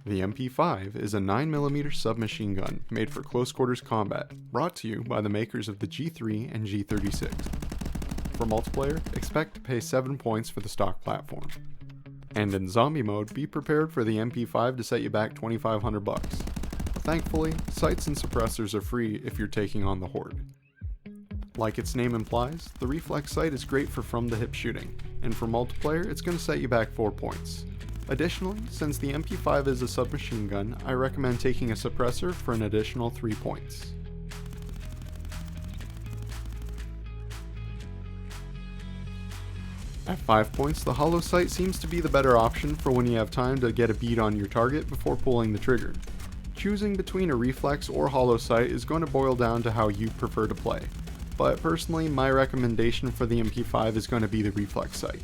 The MP5 is a 9mm submachine gun made for close quarters combat, brought to you by the makers of the G3 and G36. For multiplayer, expect to pay 7 points for the stock platform. And in zombie mode, be prepared for the MP5 to set you back $2,500. Thankfully, sights and suppressors are free if you're taking on the horde. Like its name implies, the reflex sight is great for from-the-hip shooting, and for multiplayer, it's going to set you back 4 points. Additionally, since the MP5 is a submachine gun, I recommend taking a suppressor for an additional 3 points. At 5 points, the hollow sight seems to be the better option for when you have time to get a bead on your target before pulling the trigger. Choosing between a reflex or hollow sight is going to boil down to how you prefer to play, but personally my recommendation for the MP5 is going to be the reflex sight.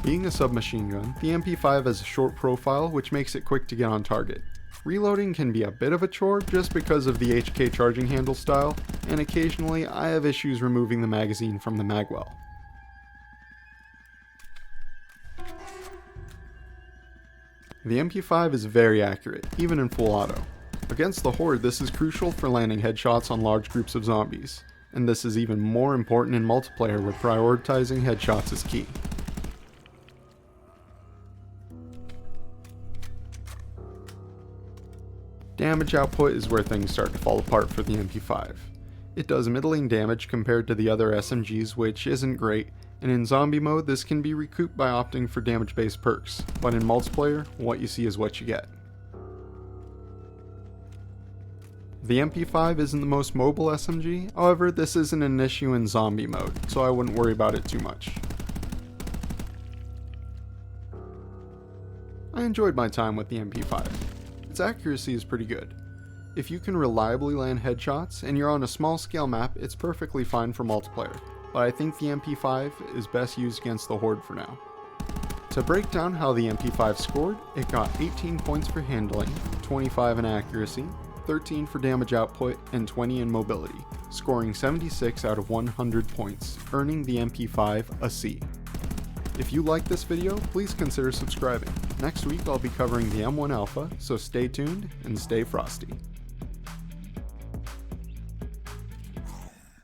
Being a submachine gun, the MP5 has a short profile which makes it quick to get on target. Reloading can be a bit of a chore just because of the HK charging handle style, and occasionally I have issues removing the magazine from the magwell. The MP5 is very accurate, even in full auto. Against the horde, this is crucial for landing headshots on large groups of zombies, and this is even more important in multiplayer where prioritizing headshots is key. Damage output is where things start to fall apart for the MP5. It does middling damage compared to the other SMGs, which isn't great, and in zombie mode this can be recouped by opting for damage based perks, but in multiplayer, what you see is what you get. The MP5 isn't the most mobile SMG, however this isn't an issue in zombie mode, so I wouldn't worry about it too much. I enjoyed my time with the MP5. Its accuracy is pretty good. If you can reliably land headshots and you're on a small scale map, it's perfectly fine for multiplayer, but I think the MP5 is best used against the horde for now. To break down how the MP5 scored, it got 18 points for handling, 25 in accuracy, 13 for damage output, and 20 in mobility, scoring 76 out of 100 points, earning the MP5 a C. If you liked this video, please consider subscribing. Next week I'll be covering the M1 Alpha, so stay tuned and stay frosty.